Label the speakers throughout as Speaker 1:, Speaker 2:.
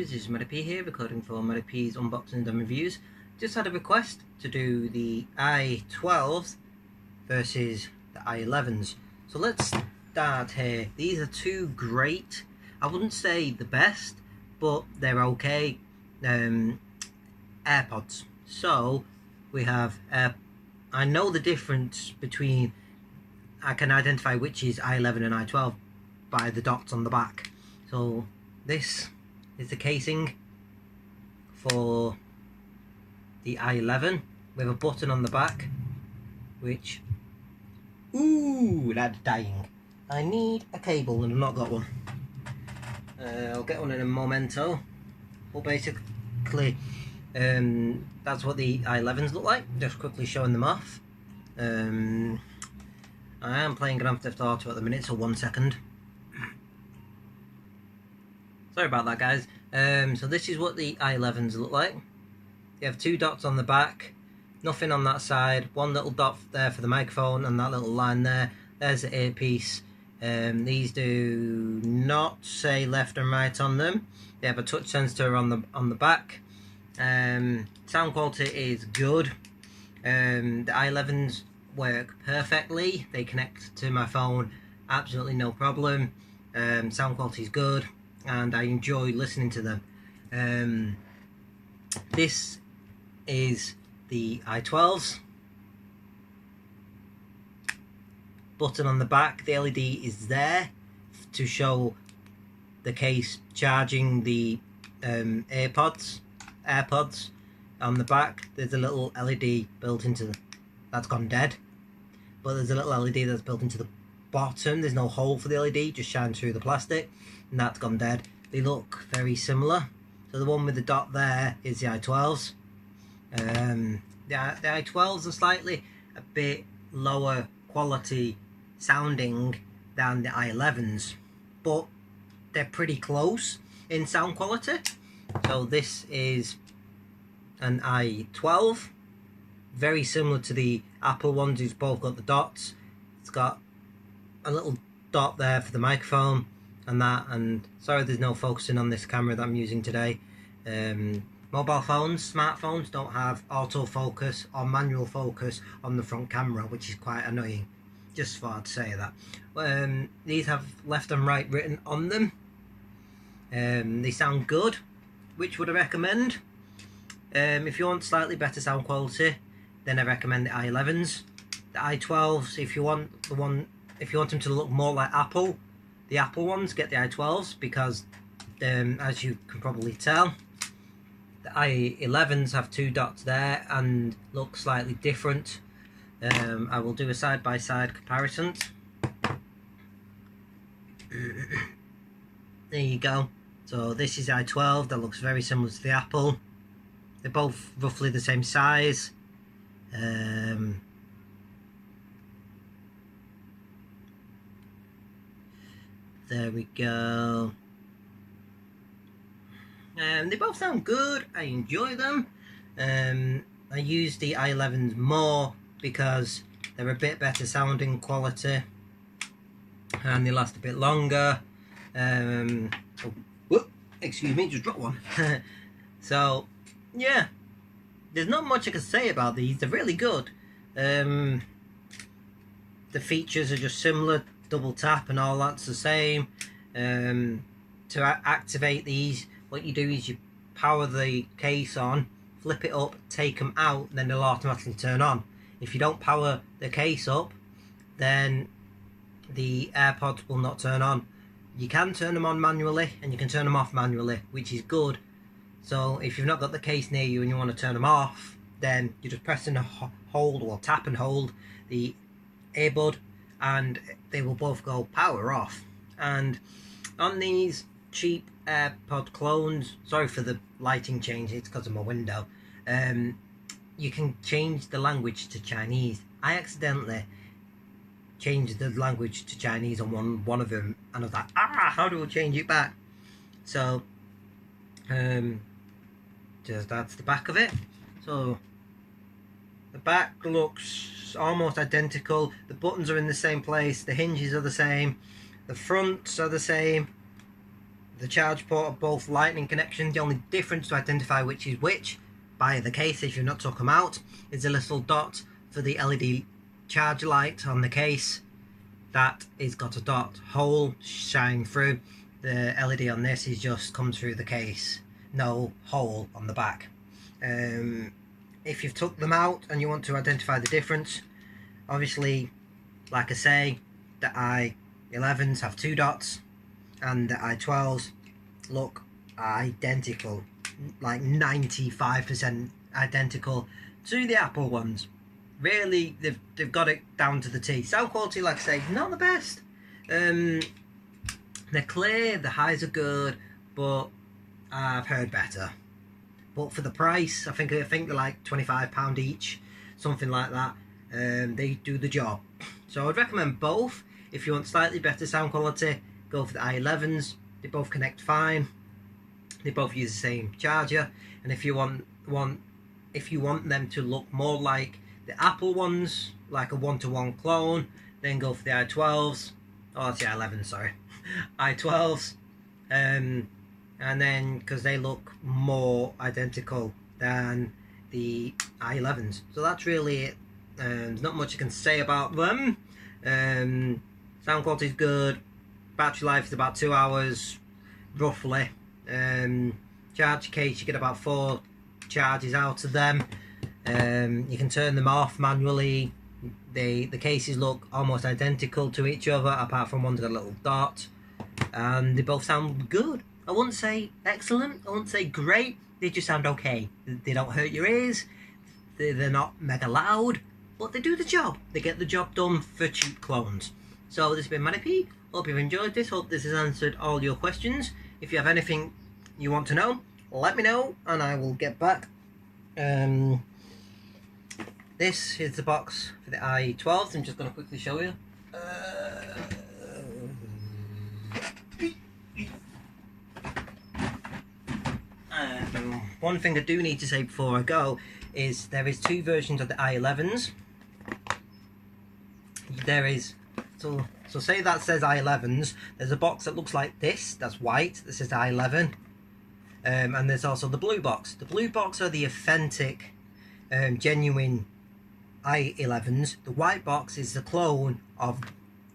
Speaker 1: this is Medic P here, recording for Medic P's unboxing and reviews. Just had a request to do the I12s versus the I11s. So let's start here. These are two great, I wouldn't say the best, but they're okay AirPods. So we have, I know the difference between, I can identify which is I11 and I12 by the dots on the back. So this is the casing for the I11 with a button on the back, which, ooh, that's dying. I need a cable and I've not got one. I'll get one in a momento. But basically, that's what the I11s look like. Just quickly showing them off. I am playing Grand Theft Auto at the minute, so 1 second. Sorry about that, guys. So this is what the I11s look like. You have two dots on the back, nothing on that side, one little dot there for the microphone, and that little line there. There's the earpiece. These do not say left and right on them. They have a touch sensor on the back. Sound quality is good. The I11s work perfectly. They connect to my phone, absolutely no problem. Sound quality is good, and I enjoy listening to them. This is the I12s. Button on the back, the LED is there to show the case charging the AirPods. On the back there's a little LED built into that's gone dead, but there's a little LED that's built into the bottom. There's no hole for the LED, just shines through the plastic, and that's gone dead. They look very similar. So the one with the dot there is the I12s. The I12s are slightly a bit lower quality sounding than the I11s, but they're pretty close in sound quality. So this is an I12, very similar to the Apple ones who's both got the dots. It's got a little dot there for the microphone and that, and sorry there's no focusing on this camera that I'm using today. Mobile phones, smartphones don't have autofocus or manual focus on the front camera, which is quite annoying. Just thought I'd say that. These have left and right written on them. They sound good. Which would I recommend? If you want slightly better sound quality, then I recommend the I11s. The I12s, if you want them to look more like Apple, the Apple ones, get the I12s, because as you can probably tell, the I11s have two dots there and look slightly different. I will do a side-by-side comparison. There you go. So this is I12, that looks very similar to the Apple. They're both roughly the same size. There we go. They both sound good. I enjoy them. I use the I11s more because they're a bit better sounding quality and they last a bit longer. Excuse me, just dropped one. So yeah, there's not much I can say about these. They're really good. The features are just similar. Double tap and all that's the same. To activate these, what you do is you power the case on, flip it up, take them out, then they'll automatically turn on. If you don't power the case up, then the AirPods will not turn on. You can turn them on manually and you can turn them off manually, which is good. So if you've not got the case near you and you want to turn them off, then you just press and hold, or tap and hold the earbud, and they will both go power off. And on these cheap AirPod clones, sorry for the lighting change, it's because of my window, you can change the language to Chinese. I accidentally changed the language to Chinese on one of them, and I was like, how do I change it back? So just that's the back of it. So the back looks almost identical. The buttons are in the same place, the hinges are the same, the fronts are the same. the charge port are both lightning connections. The only difference to identify which is which by the case, if you've not took them out, is a little dot for the LED charge light on the case. That is got a dot hole shining through. The LED on this is just comes through the case, no hole on the back. If you've took them out and you want to identify the difference, obviously, like I say, the I11s have 2 dots and the I12s look identical, like 95% identical to the Apple ones. Really, they've got it down to the T. Sound quality, like I say, not the best. They're clear, the highs are good, but I've heard better. But for the price, I think they're like £25 each, something like that. They do the job. So I'd recommend both. If you want slightly better sound quality, go for the I11s. They both connect fine. They both use the same charger. And if you want them to look more like the Apple ones, like a 1-to-1 clone, then go for the I12s. Oh, it's the I11, sorry. I12s. And then, because they look more identical than the I11s. So that's really it. There's not much I can say about them. Sound quality is good. Battery life is about 2 hours, roughly. Charge case, you get about 4 charges out of them. You can turn them off manually. The cases look almost identical to each other, apart from one's got a little dot. And they both sound good. I wouldn't say excellent, I wouldn't say great, they just sound okay. They don't hurt your ears, they're not mega loud, but they do the job. They get the job done for cheap clones. So this has been Manny P. Hope you've enjoyed this, hope this has answered all your questions. If you have anything you want to know, let me know and I will get back. This is the box for the I12. I'm just going to quickly show you. One thing I do need to say before I go is there is 2 versions of the I11s. There is, so say that says I11s, there's a box that looks like this, that's white, that says I11. And there's also the blue box. The blue box are the authentic, genuine I11s. The white box is the clone of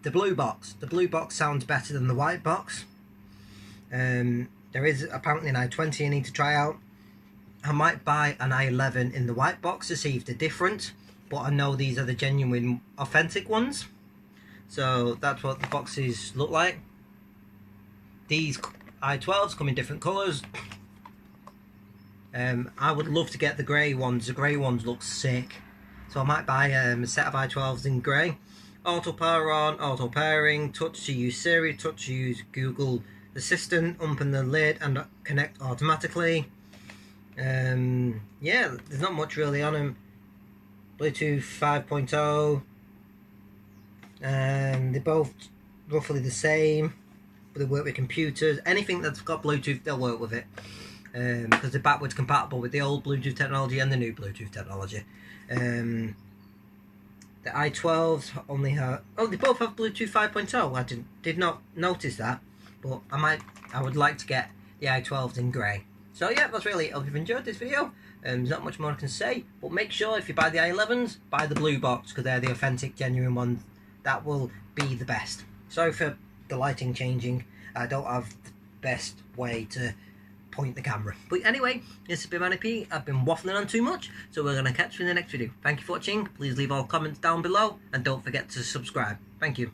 Speaker 1: the blue box. The blue box sounds better than the white box. There is apparently an I20 I need to try out. I might buy an I11 in the white box to see if they're different, but I know these are the genuine authentic ones. So that's what the boxes look like. These I12s come in different colours. I would love to get the grey ones. The grey ones look sick. So I might buy a set of I12s in grey. Auto power on, auto pairing, touch to use Siri, touch to use Google Assistant, open the lid and connect automatically. Yeah, there's not much really on them. Bluetooth 5.0. They're both roughly the same, but they work with computers. Anything that's got Bluetooth, they'll work with it. Because they're backwards compatible with the old Bluetooth technology and the new Bluetooth technology. The I12s only have... Oh, they both have Bluetooth 5.0. I did not notice that. But I would like to get the I12s in grey. So yeah, that's really it. I hope you've enjoyed this video. There's not much more I can say. But make sure if you buy the I11s, buy the blue box. Because they're the authentic, genuine ones. That will be the best. Sorry for the lighting changing. I don't have the best way to point the camera. But anyway, this has been Manny P. I've been waffling on too much, so we're going to catch you in the next video. Thank you for watching. Please leave all comments down below, and don't forget to subscribe. Thank you.